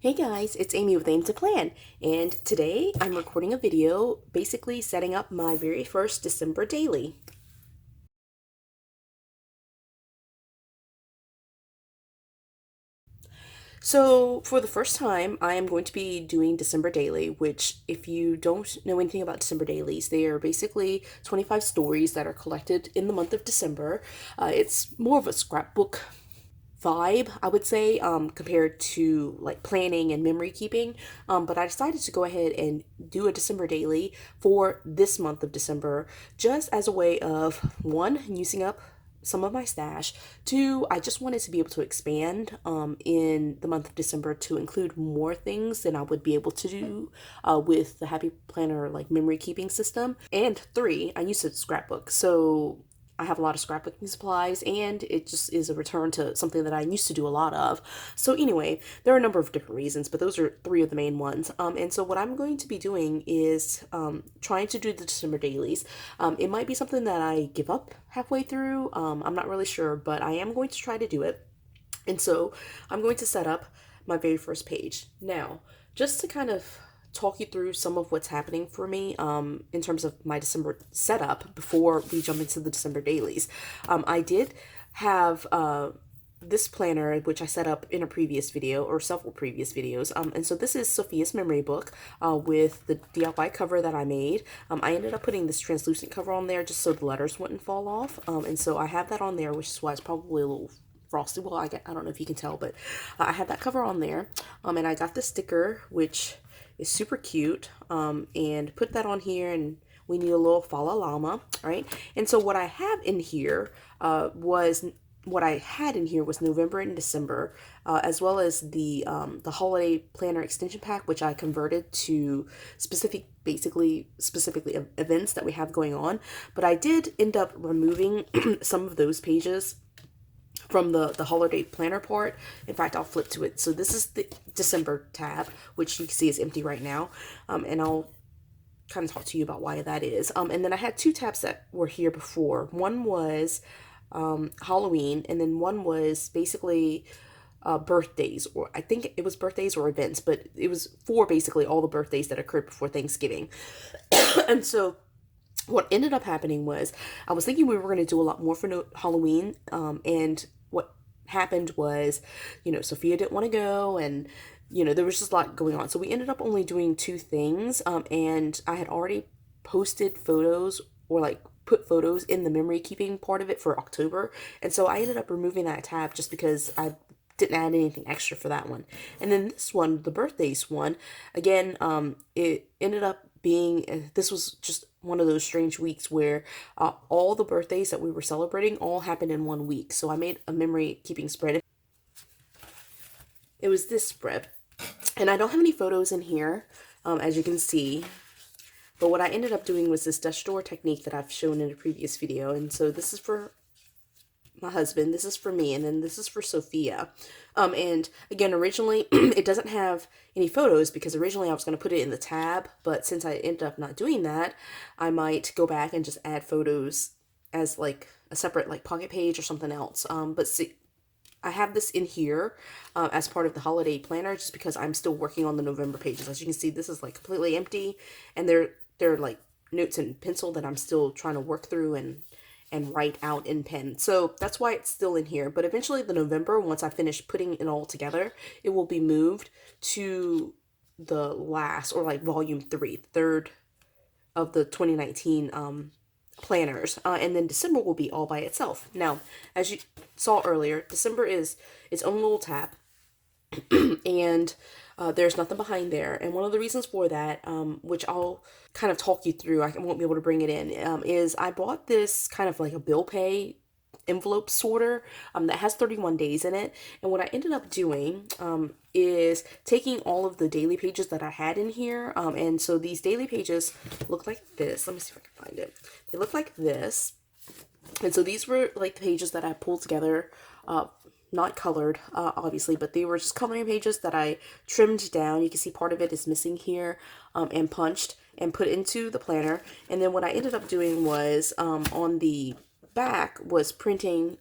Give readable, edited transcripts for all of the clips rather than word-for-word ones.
Hey guys, it's Amy with Aim to Plan, and today I'm recording a video basically setting up my very first December daily. So, for the first time, I am going to be doing December Daily, which, if you don't know anything about December Dailies, they are basically 25 stories that are collected in the month of December. It's more of a scrapbook vibe, I would say, compared to like planning and memory keeping. But I decided to go ahead and do a December daily for this month of December, just as a way of one, using up some of my stash. Two, I just wanted to be able to expand in the month of December to include more things than I would be able to do with the Happy Planner like memory keeping system. And three, I used a scrapbook. So I have a lot of scrapbooking supplies, and it just is a return to something that I used to do a lot of. So anyway, there are a number of different reasons, but those are three of the main ones. And so what I'm going to be doing is trying to do the December dailies. It might be something that I give up halfway through. I'm not really sure, but I am going to try to do it. And so I'm going to set up my very first page. Now, just to kind of talk you through some of what's happening for me in terms of my December setup before we jump into the December dailies. I did have this planner, which I set up in a previous video or several previous videos. And so this is Sophia's memory book with the DIY cover that I made. I ended up putting this translucent cover on there just so the letters wouldn't fall off. And so I have that on there, which is why it's probably a little frosty. Well, I don't know if you can tell, but I had that cover on there. And I got the sticker, which is super cute, and put that on here, and we need a little Fala Llama, right? And so what I have in here was what I had in here was November and December, as well as the holiday planner extension pack, which I converted to specifically events that we have going on. But I did end up removing some of those pages from the holiday planner part. In fact, I'll flip to it. So this is the December tab, which you can see is empty right now. And I'll kind of talk to you about why that is. And then I had two tabs that were here before. One was Halloween, and then one was basically birthdays, or I think it was birthdays or events, but it was for basically all the birthdays that occurred before Thanksgiving. And so what ended up happening was I was thinking we were going to do a lot more for Halloween, and what happened was, Sophia didn't want to go, and there was just a lot going on. So we ended up only doing two things, and I had already posted photos or like put photos in the memory keeping part of it for October, and so I ended up removing that tab just because I didn't add anything extra for that one. And then this one, the birthdays one, again, it ended up being, this was just one of those strange weeks where all the birthdays that we were celebrating all happened in one week. So I made a memory keeping spread. It was this spread. And I don't have any photos in here, as you can see. But what I ended up doing was this Dutch door technique that I've shown in a previous video. And so this is for my husband, this is for me, and then this is for Sophia. And again, originally it doesn't have any photos because originally I was going to put it in the tab, but since I ended up not doing that, I might go back and just add photos as like a separate like pocket page or something else. But see, I have this in here as part of the holiday planner just because I'm still working on the November pages. As you can see, this is like completely empty, and they're like notes in pencil that I'm still trying to work through and write out in pen. So that's why it's still in here. But eventually the November, once I finish putting it all together, it will be moved to the last, or like volume 3, third of the 2019 planners. And then December will be all by itself. Now, as you saw earlier, December is its own little tab. And there's nothing behind there. And one of the reasons for that, which I'll kind of talk you through, I won't be able to bring it in, is I bought this kind of like a bill pay envelope sorter that has 31 days in it. And what I ended up doing is taking all of the daily pages that I had in here. And so these daily pages look like this. Let me see if I can find it. They look like this. And so these were like the pages that I pulled together, not colored, obviously, but they were just coloring pages that I trimmed down. You can see part of it is missing here, and punched and put into the planner. And then what I ended up doing was on the back was printing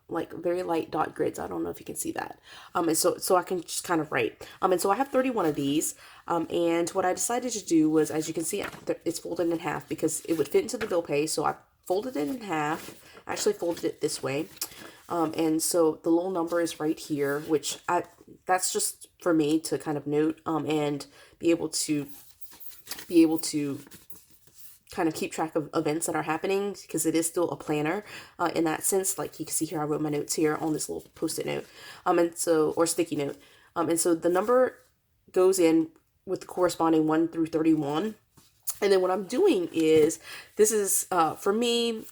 like very light dot grids. I don't know if you can see that. And so I can just kind of write. And so I have 31 of these. And what I decided to do was, as you can see, it's folded in half because it would fit into the bill pay. So I folded it in half. I actually folded it this way. And so the little number is right here, which that's just for me to kind of note and be able to kind of keep track of events that are happening, because it is still a planner in that sense. Like you can see here, I wrote my notes here on this little post-it note, and so, or sticky note. And so the number goes in with the corresponding 1 through 31. And then what I'm doing is, this is, for me,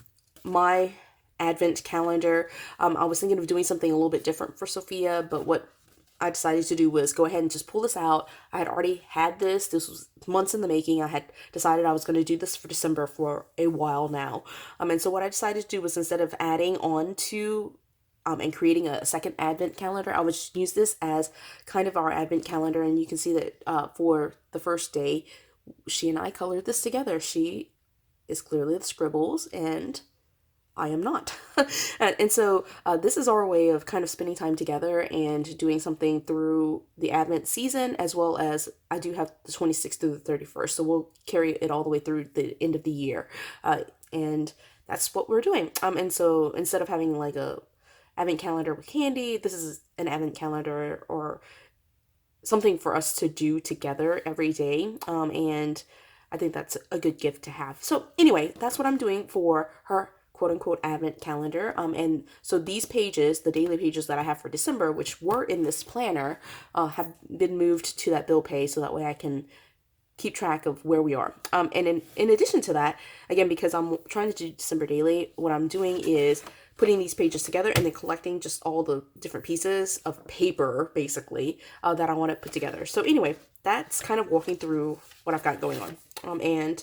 my Advent calendar. I was thinking of doing something a little bit different for Sophia, but what I decided to do was go ahead and just pull this out. I had already had this. This was months in the making. I had decided I was going to do this for December for a while now. And so what I decided to do was, instead of adding on to and creating a second Advent calendar, I would just use this as kind of our Advent calendar. And you can see that for the first day, she and I colored this together. She is clearly the scribbles, and I am not. And so this is our way of kind of spending time together and doing something through the Advent season, as well as I do have the 26th through the 31st. So we'll carry it all the way through the end of the year. And that's what we're doing. And so instead of having like a Advent calendar with candy, this is an Advent calendar or something for us to do together every day. And I think that's a good gift to have. So anyway, that's what I'm doing for her quote unquote Advent calendar. And so these pages, the daily pages that I have for December, which were in this planner, have been moved to that bill pay, so that way I can keep track of where we are. And in addition to that, again, because I'm trying to do December daily, what I'm doing is putting these pages together and then collecting just all the different pieces of paper, basically, that I want to put together. So anyway, that's kind of walking through what I've got going on. And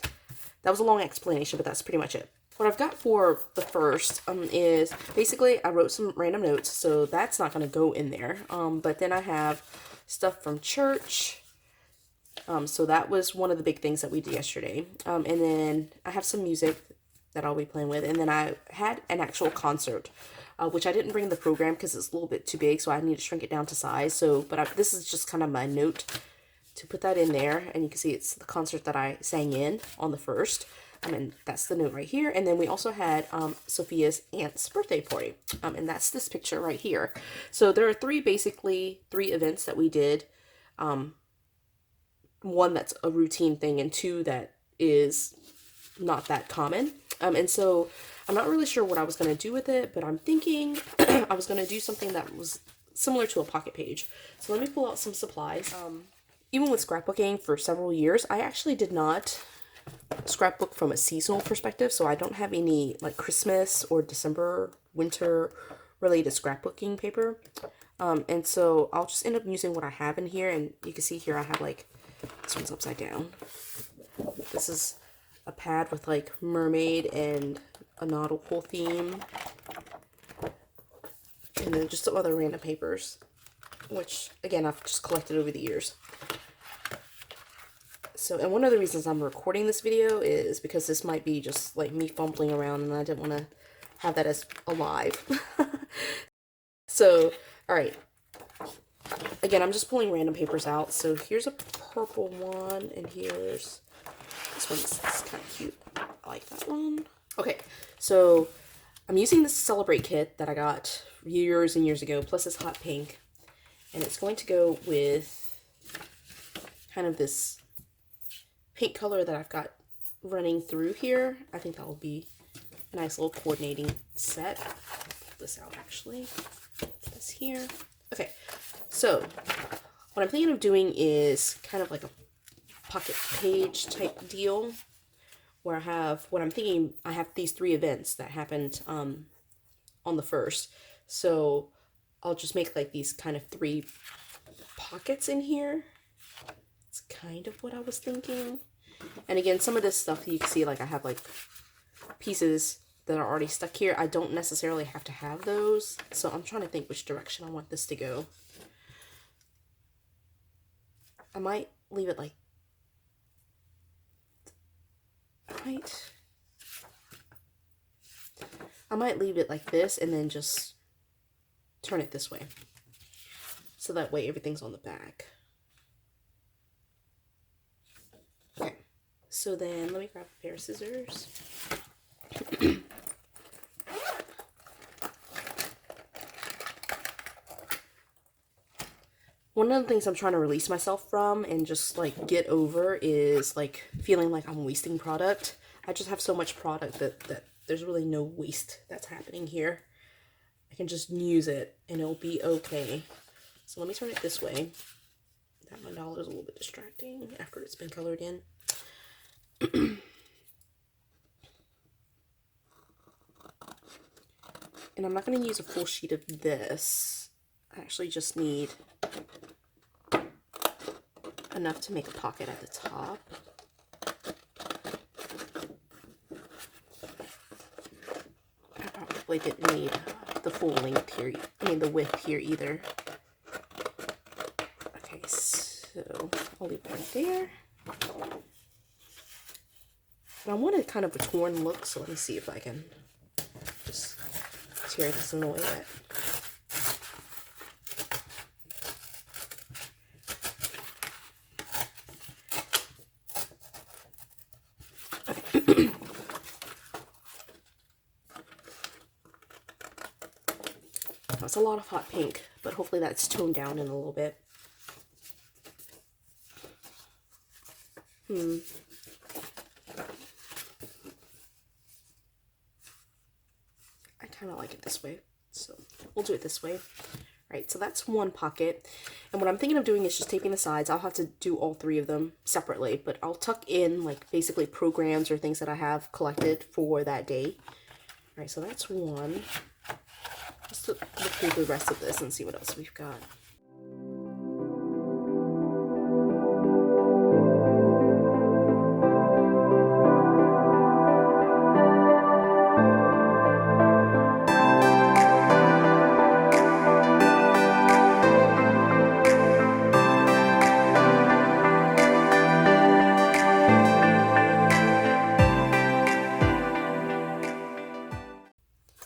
that was a long explanation, but that's pretty much it. What I've got for the first is basically I wrote some random notes, so that's not going to go in there. But then I have stuff from church. So that was one of the big things that we did yesterday. And then I have some music that I'll be playing with. And then I had an actual concert, which I didn't bring in the program because it's a little bit too big, so I need to shrink it down to size. So, this is just kind of my note to put that in there. And you can see it's the concert that I sang in on the 1st. And that's the note right here. And then we also had Sophia's aunt's birthday party. And that's this picture right here. So there are basically three events that we did. One that's a routine thing, and two that is not that common. And so I'm not really sure what I was going to do with it, but I'm thinking I was going to do something that was similar to a pocket page. So let me pull out some supplies. Even with scrapbooking for several years, I actually did not scrapbook from a seasonal perspective, so I don't have any like Christmas or December, winter related scrapbooking paper. And so I'll just end up using what I have in here, and you can see here I have like, this one's upside down. This is a pad with like mermaid and a nautical theme. And then just some other random papers, which again, I've just collected over the years. So, and one of the reasons I'm recording this video is because this might be just like me fumbling around, and I didn't want to have that as alive. So, all right. Again, I'm just pulling random papers out. So here's a purple one, and here's this one's kind of cute. I like that one. Okay, so I'm using this Celebrate kit that I got years and years ago, plus this hot pink, and it's going to go with kind of this pink color that I've got running through here. I think that will be a nice little coordinating set. I'll pull this out actually. Put this here. Okay, so what I'm thinking of doing is kind of like a pocket page type deal, where I have I have these three events that happened on the 1st. So I'll just make like these kind of three pockets in here. It's kind of what I was thinking. And again, some of this stuff you can see, like I have like pieces that are already stuck here. I don't necessarily have to have those. So I'm trying to think which direction I want this to go. I might leave it like, I might leave it like this and then just turn it this way. So that way everything's on the back. Okay, so then let me grab a pair of scissors. One of the things I'm trying to release myself from and just like get over is like feeling like I'm wasting product. I just have so much product that there's really no waste that's happening here. I can just use it and it'll be okay. So let me turn it this way. That mandala is a little bit distracting after it's been colored in. And I'm not going to use a full sheet of this. I actually just need enough to make a pocket at the top. I probably didn't need the full length here, the width here either. Okay, so I'll leave it right there. And I wanted kind of a torn look, so let me see if I can just tear this in the way that. That's a lot of hot pink, but hopefully that's toned down in a little bit. I kind of like it this way, so we'll do it this way. Right, so that's one pocket, and what I'm thinking of doing is just taping the sides. I'll have to do all three of them separately, but I'll tuck in like basically programs or things that I have collected for that day. All right, so that's one. Let's look through the rest of this and see what else we've got.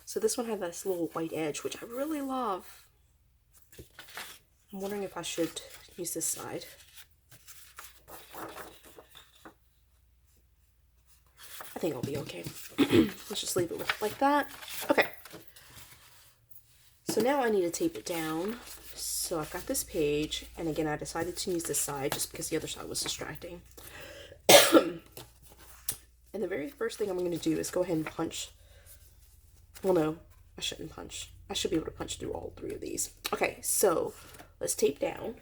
So this one had this little white edge, which I really love. I'm wondering if I should use this side. I think I'll be okay. Let's just leave it like that. Okay. So now I need to tape it down. So I've got this page, and again, I decided to use this side just because the other side was distracting. And the very first thing I'm going to do is go ahead and punch. Well, no, I shouldn't punch. I should be able to punch through all three of these. Okay, so let's tape down.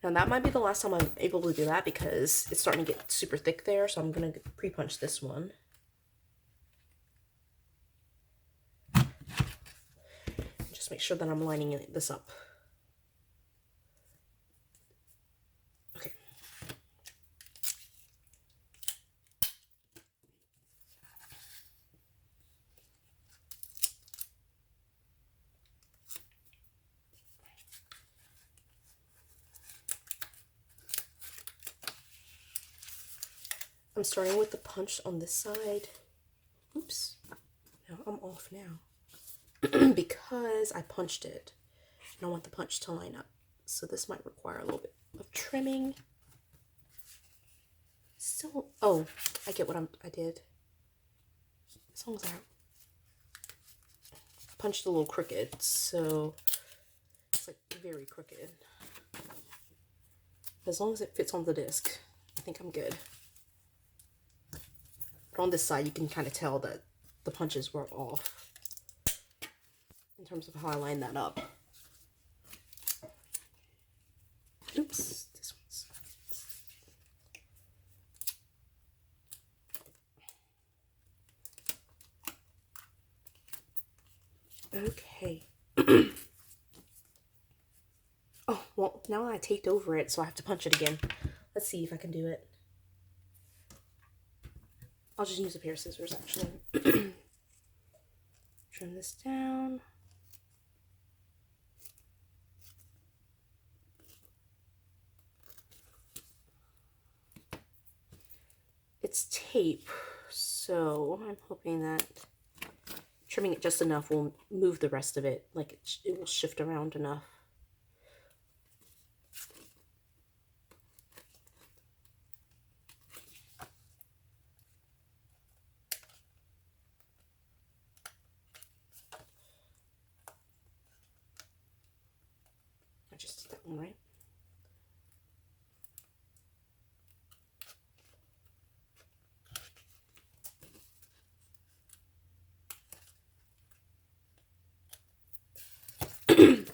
Now that might be the last time I'm able to do that because it's starting to get super thick there, so I'm going to pre-punch this one. Just make sure that I'm lining this up. Okay. I'm starting with the punch on this side. Oops. No, I'm off now. Because I punched it. And I want the punch to line up. So this might require a little bit of trimming. So, oh, I get what I did. As long as I punched a little crooked, so it's like very crooked. As long as it fits on the disc, I think I'm good. But on this side, you can kind of tell that the punches were off in terms of how I line that up. Oops, this one's... Okay. Oh, well, now I taped over it, so I have to punch it again. Let's see if I can do it. I'll just use a pair of scissors, actually. Trim this down. It's tape, so I'm hoping that trimming it just enough will move the rest of it, like it will shift around enough. I just did that one right.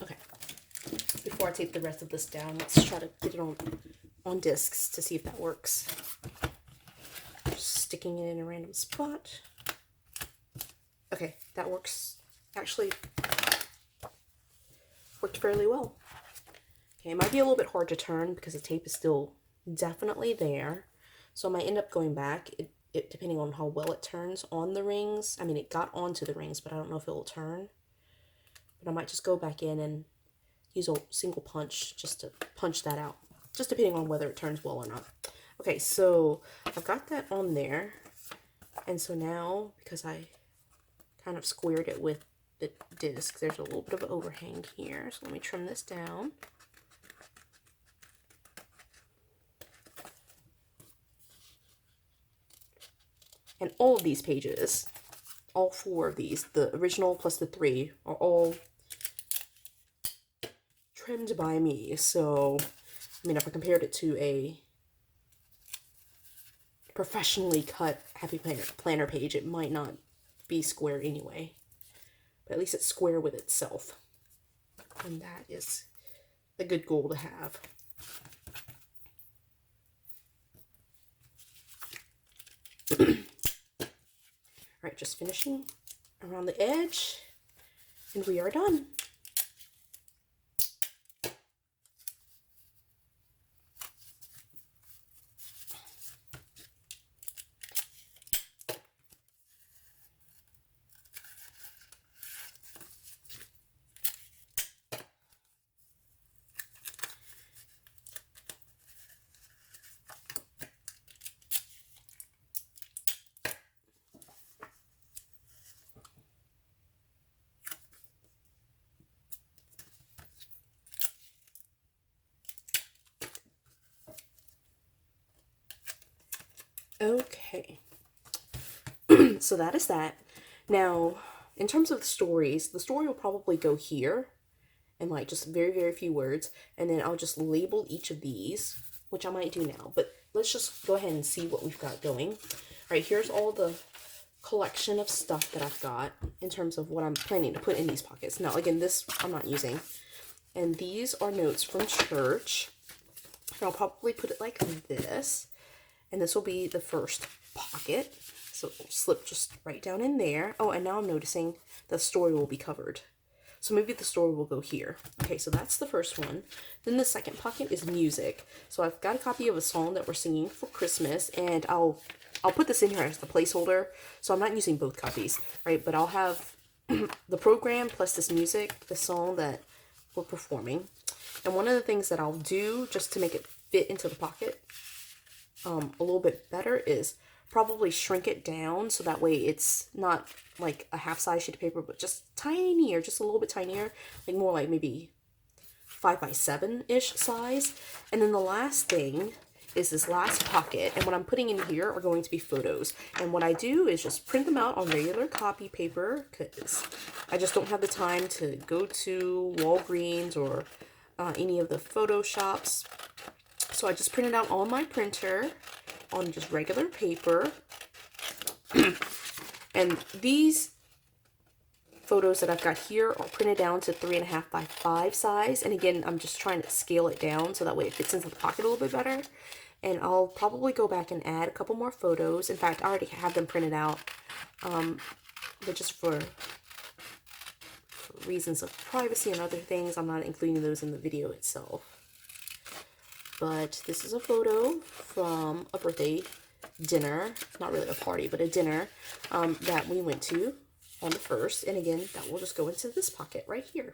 Okay. Before I tape the rest of this down, let's try to get it on discs to see if that works. Just sticking it in a random spot. Okay, that works. Actually, worked fairly well. Okay, it might be a little bit hard to turn because the tape is still definitely there. So I might end up going back, it depending on how well it turns on the rings. I mean, it got onto the rings, but I don't know if it will turn. But I might just go back in and use a single punch just to punch that out. Just depending on whether it turns well or not. Okay, so I've got that on there. And so now, because I kind of squared it with the disc, there's a little bit of an overhang here. So let me trim this down. And all of these pages, all 4 of these, the original plus the 3, are all trimmed by me. So, I mean, if I compared it to a professionally cut Happy Planner page, it might not be square anyway. But at least it's square with itself. And that is a good goal to have. Alright, just finishing around the edge, and we are done. Okay, so that is that. Now, in terms of the stories, the story will probably go here, and like just very, very few words, and then I'll just label each of these, which I might do now, but let's just go ahead and see what we've got going. All right, here's all the collection of stuff that I've got in terms of what I'm planning to put in these pockets. Now, again, this I'm not using, and these are notes from church, and I'll probably put it like this. And this will be the first pocket. So it'll slip just right down in there. Oh, and now I'm noticing the story will be covered. So maybe the story will go here. Okay, so that's the first one. Then the second pocket is music. So I've got a copy of a song that we're singing for Christmas, and I'll put this in here as the placeholder. So I'm not using both copies, right? But I'll have the program plus this music, the song that we're performing. And one of the things that I'll do just to make it fit into the pocket a little bit better is probably shrink it down so that way it's not like a half size sheet of paper, but just tinier, just a little bit tinier, like more like maybe 5x7-ish size. And then the last thing is this last pocket, and what I'm putting in here are going to be photos. And what I do is just print them out on regular copy paper because I just don't have the time to go to Walgreens or any of the photo shops. So I just printed out on my printer on just regular paper. And these photos that I've got here are printed down to 3.5 by 5 size. And again, I'm just trying to scale it down so that way it fits into the pocket a little bit better. And I'll probably go back and add a couple more photos. In fact, I already have them printed out. But just for reasons of privacy and other things, I'm not including those in the video itself. But this is a photo from a birthday dinner, not really a party, but a dinner that we went to on the 1st. And again, that will just go into this pocket right here.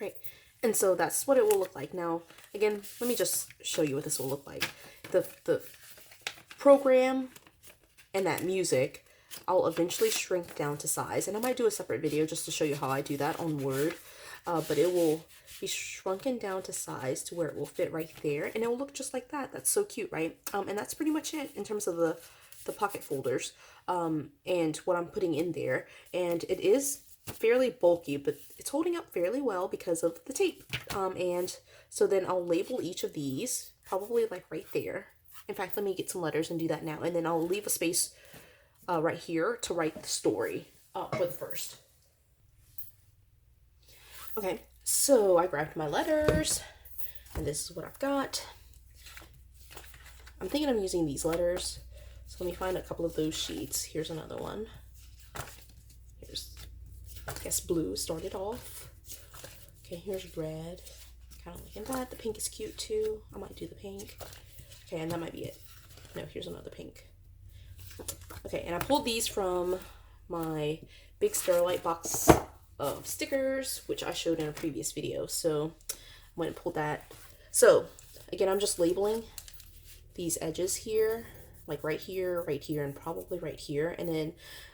Right. And so that's what it will look like. Now, again, let me just show you what this will look like. The program and that music, I'll eventually shrink down to size. And I might do a separate video just to show you how I do that on Word. But it will be shrunken down to size to where it will fit right there. And it will look just like that. That's so cute, right? And that's pretty much it in terms of the pocket folders and what I'm putting in there. And it is fairly bulky, but it's holding up fairly well because of the tape. And so then I'll label each of these, probably like right there. In fact, let me get some letters and do that now. And then I'll leave a space right here to write the story for the 1st. Okay, so I grabbed my letters, and this is what I've got. I'm thinking I'm using these letters, so let me find a couple of those sheets. Here's another one. Here's, I guess, blue started off. Okay, here's red. Kind of liking that. The pink is cute too. I might do the pink. Okay, and that might be it. No, here's another pink. Okay, and I pulled these from my big Sterilite box of stickers, which I showed in a previous video. So I went and pulled that. So again, I'm just labeling these edges here, like right here, and probably right here. And then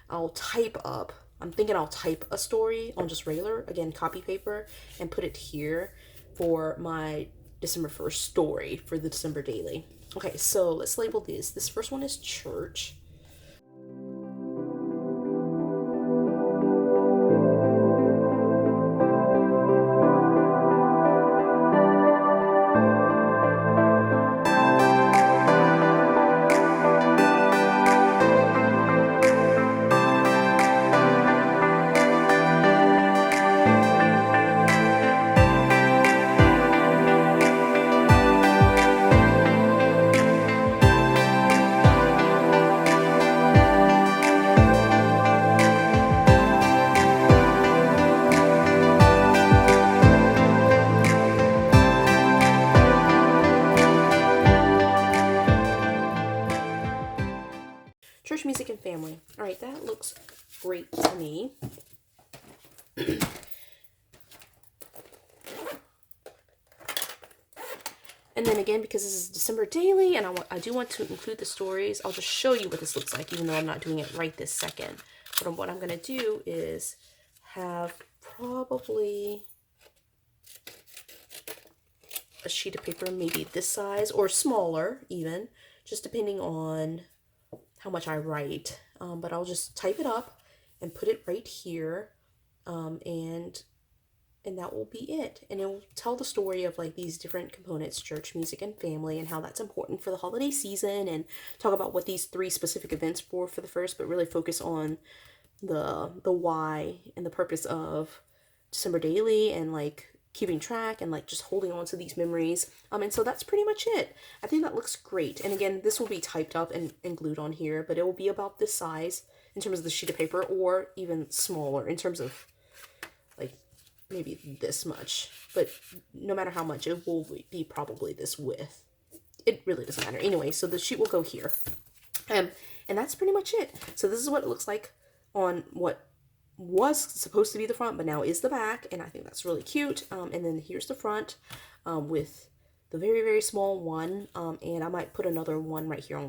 I'll type up, I'm thinking I'll type a story on just regular, again, copy paper, and put it here for my December 1st story for the December Daily. Okay, so let's label these. This first one is church. Church, music, and family. All right, that looks great to me. And then again, because this is December Daily, and I do want to include the stories, I'll just show you what this looks like, even though I'm not doing it right this second. But what I'm going to do is have probably a sheet of paper, maybe this size, or smaller even, just depending on how much I write, but I'll just type it up and put it right here, and that will be it. And it will tell the story of like these different components, church, music, and family, and how that's important for the holiday season, and talk about what these 3 specific events for the 1st, but really focus on the why and the purpose of December Daily, and like keeping track and like just holding on to these memories. And so that's pretty much it. I think that looks great. And again, this will be typed up and glued on here, but it will be about this size in terms of the sheet of paper, or even smaller in terms of like maybe this much. But no matter how much, it will be probably this width. It really doesn't matter. Anyway, so the sheet will go here. And that's pretty much it. So this is what it looks like on what was supposed to be the front, but now is the back, and I think that's really cute. And then here's the front with the very, very small one, and I might put another one right here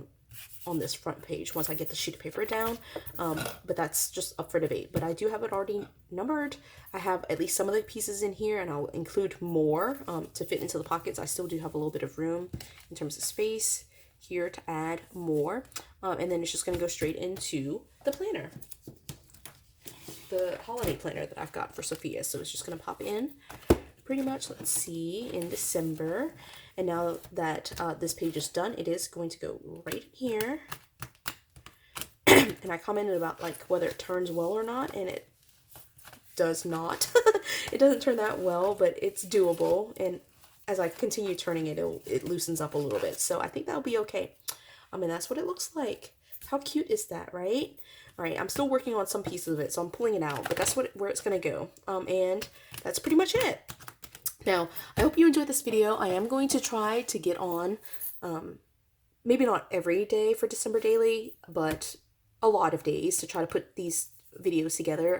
on this front page once I get the sheet of paper down, but that's just up for debate. But I do have it already numbered. I have at least some of the pieces in here, and I'll include more to fit into the pockets. I still do have a little bit of room in terms of space here to add more, and then it's just going to go straight into the planner, the holiday planner that I've got for Sophia. So it's just going to pop in pretty much, let's see, in December. And now that this page is done, it is going to go right here. And I commented about like whether it turns well or not, and it does not. It doesn't turn that well, but it's doable. And as I continue turning it, it loosens up a little bit. So I think that'll be okay. And that's what it looks like. How cute is that, right? All right, I'm still working on some pieces of it, so I'm pulling it out, but that's where it's gonna go. And that's pretty much it. Now, I hope you enjoyed this video. I am going to try to get on, maybe not every day for December Daily, but a lot of days to try to put these videos together.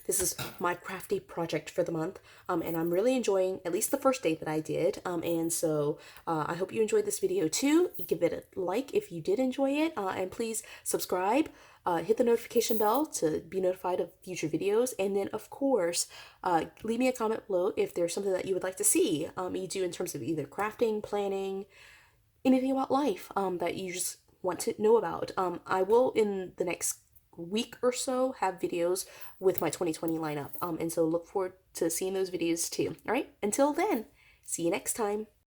This is my crafty project for the month, and I'm really enjoying at least the first day that I did. And so I hope you enjoyed this video too. Give it a like if you did enjoy it, and please subscribe. Hit the notification bell to be notified of future videos, and then of course leave me a comment below if there's something that you would like to see me do in terms of either crafting, planning, anything about life that you just want to know about. I will, in the next week or so, have videos with my 2020 lineup, and so look forward to seeing those videos too. All right, until then, see you next time.